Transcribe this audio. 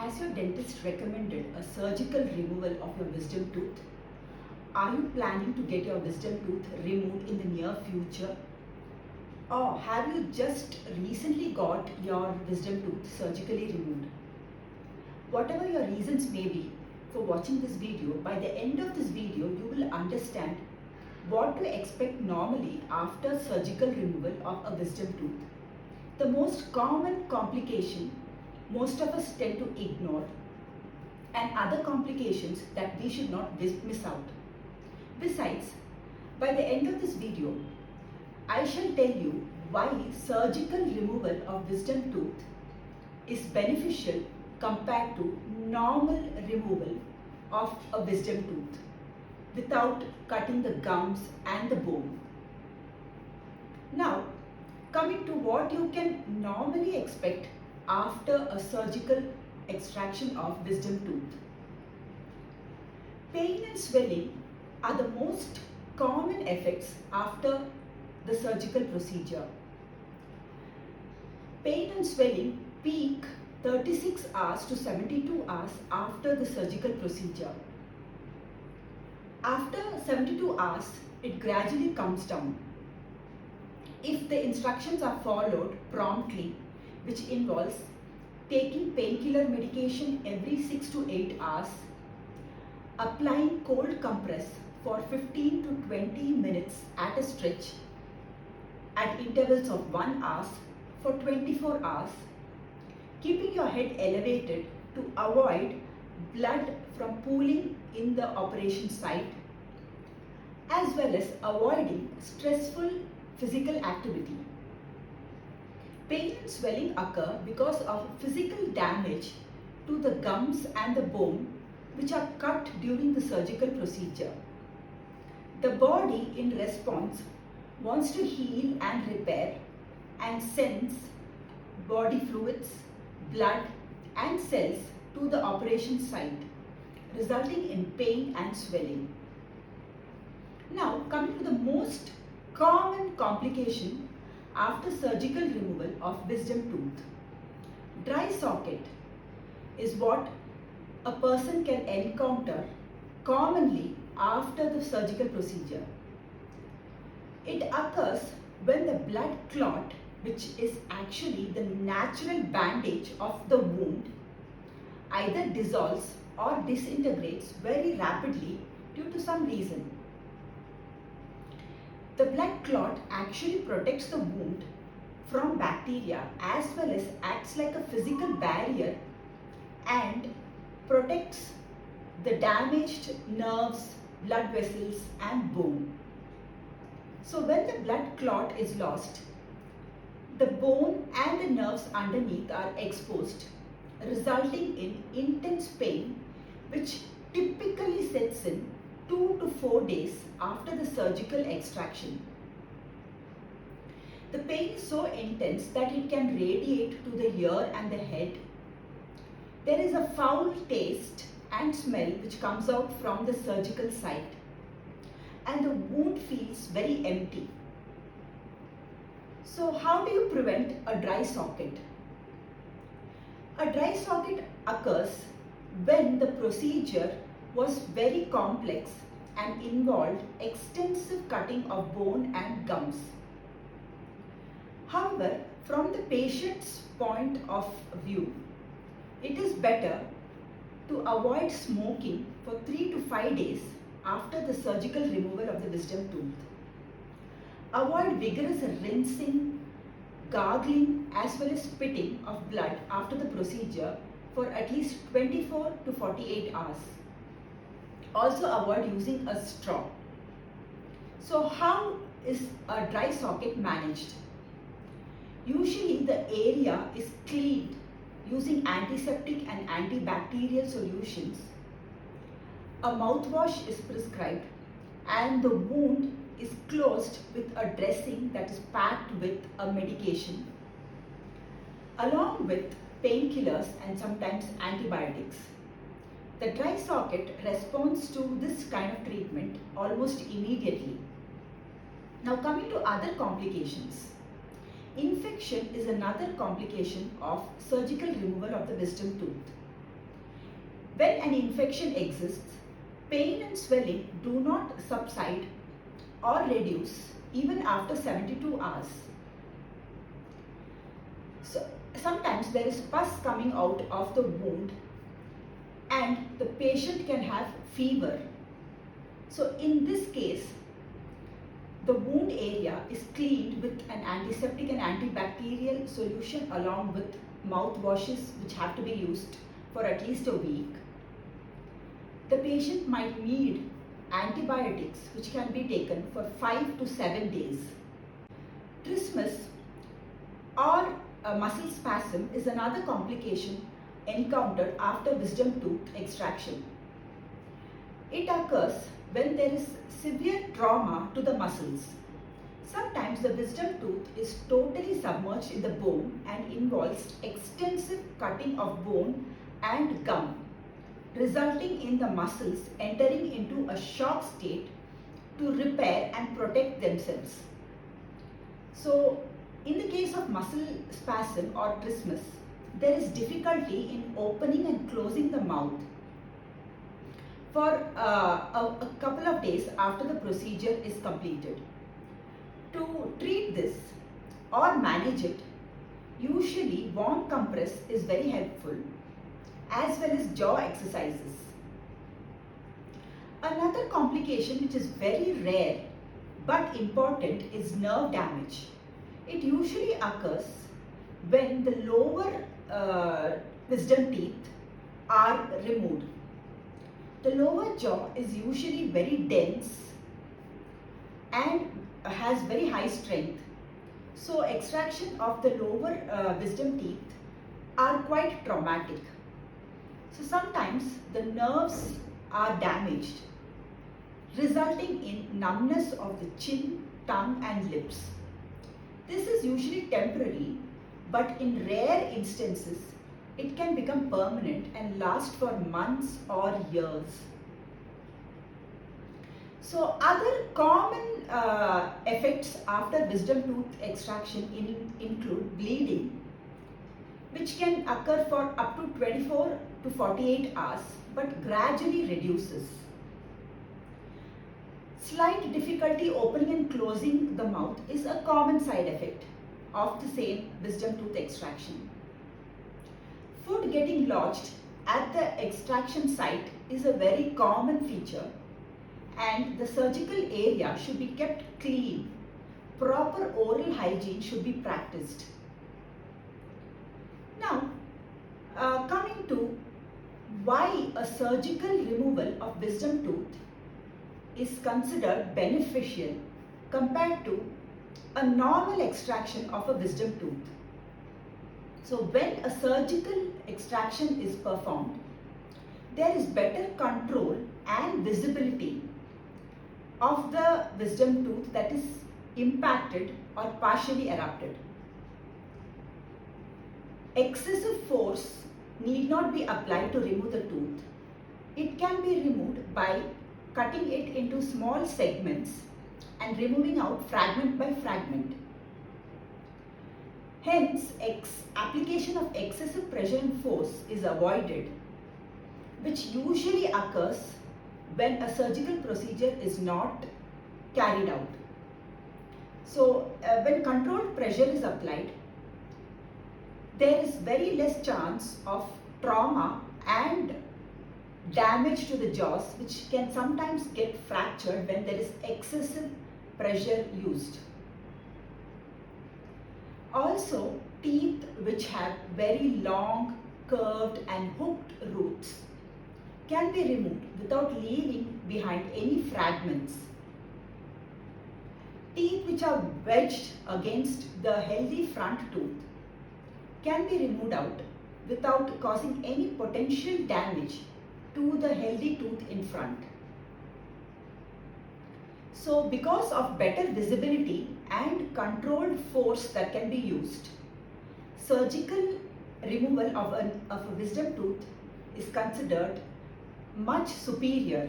Has your dentist recommended a surgical removal of your wisdom tooth? Are you planning to get your wisdom tooth removed in the near future? Or have you just recently got your wisdom tooth surgically removed? Whatever your reasons may be for watching this video, by the end of this video you will understand what to expect normally after surgical removal of a wisdom tooth. The most common complication most of us tend to ignore, and other complications that we should not miss out. Besides, by the end of this video, I shall tell you why surgical removal of wisdom tooth is beneficial compared to normal removal of a wisdom tooth without cutting the gums and the bone. Now, coming to what you can normally expect after a surgical extraction of wisdom tooth. Pain and swelling are the most common effects after the surgical procedure. Pain and swelling peak 36 hours to 72 hours after the surgical procedure. After 72 hours, it gradually comes down. If the instructions are followed promptly, which involves taking painkiller medication every 6 to 8 hours, applying cold compress for 15 to 20 minutes at a stretch at intervals of 1 hour for 24 hours, keeping your head elevated to avoid blood from pooling in the operation site, as well as avoiding stressful physical activity. Pain and swelling occur because of physical damage to the gums and the bone which are cut during the surgical procedure. The body in response wants to heal and repair and sends body fluids, blood and cells to the operation site, resulting in pain and swelling. Now, coming to the most common complication after surgical removal of wisdom tooth. Dry socket is what a person can encounter commonly after the surgical procedure. It occurs when the blood clot, which is actually the natural bandage of the wound, either dissolves or disintegrates very rapidly due to some reason. The blood clot actually protects the wound from bacteria as well as acts like a physical barrier and protects the damaged nerves, blood vessels and bone. So when the blood clot is lost, the bone and the nerves underneath are exposed, resulting in intense pain which typically sets in 2 to 4 days after the surgical extraction. The pain is so intense that it can radiate to the ear and the head. There is a foul taste and smell which comes out from the surgical site, and the wound feels very empty. So how do you prevent a dry socket? A dry socket occurs when the procedure was very complex and involved extensive cutting of bone and gums. However, from the patient's point of view, it is better to avoid smoking for 3 to 5 days after the surgical removal of the wisdom tooth. Avoid vigorous rinsing, gargling as well as spitting of blood after the procedure for at least 24 to 48 hours. Also avoid using a straw. So how is a dry socket managed? Usually the area is cleaned using antiseptic and antibacterial solutions. A mouthwash is prescribed and the wound is closed with a dressing that is packed with a medication along with painkillers and sometimes antibiotics. The dry socket responds to this kind of treatment almost immediately. Now coming to other complications. Infection is another complication of surgical removal of the wisdom tooth. When an infection exists, pain and swelling do not subside or reduce even after 72 hours. So sometimes there is pus coming out of the wound and the patient can have fever. So in this case, the wound area is cleaned with an antiseptic and antibacterial solution along with mouthwashes which have to be used for at least a week. The patient might need antibiotics which can be taken for 5 to 7 days. Trismus or a muscle spasm is another complication encountered after wisdom tooth extraction. It occurs when there is severe trauma to the muscles. Sometimes the wisdom tooth is totally submerged in the bone and involves extensive cutting of bone and gum, resulting in the muscles entering into a shock state to repair and protect themselves. So, in the case of muscle spasm or trismus, there is difficulty in opening and closing the mouth for a couple of days after the procedure is completed. To treat this or manage it, usually warm compress is very helpful, as well as jaw exercises. Another complication which is very rare but important is nerve damage. It usually occurs when the lower wisdom teeth are removed. The lower jaw is usually very dense and has very high strength. So extraction of the lower wisdom teeth are quite traumatic. So sometimes the nerves are damaged, resulting in numbness of the chin, tongue and lips. This is usually temporary, but in rare instances, it can become permanent and last for months or years. So other common effects after wisdom tooth extraction include bleeding, which can occur for up to 24 to 48 hours, but gradually reduces. Slight difficulty opening and closing the mouth is a common side effect of the same wisdom tooth extraction. Food getting lodged at the extraction site is a very common feature, and the surgical area should be kept clean. Proper oral hygiene should be practiced. Now, coming to why a surgical removal of wisdom tooth is considered beneficial compared to a normal extraction of a wisdom tooth. So when a surgical extraction is performed, there is better control and visibility of the wisdom tooth that is impacted or partially erupted. Excessive force need not be applied to remove the tooth. It can be removed by cutting it into small segments and removing out fragment by fragment. Hence, application of excessive pressure and force is avoided, which usually occurs when a surgical procedure is not carried out. So, when controlled pressure is applied, there is very less chance of trauma and damage to the jaws, which can sometimes get fractured when there is excessive pressure used. Also, teeth which have very long, curved and hooked roots can be removed without leaving behind any fragments. Teeth which are wedged against the healthy front tooth can be removed out without causing any potential damage to the healthy tooth in front. So because of better visibility and controlled force that can be used, surgical removal of a wisdom tooth is considered much superior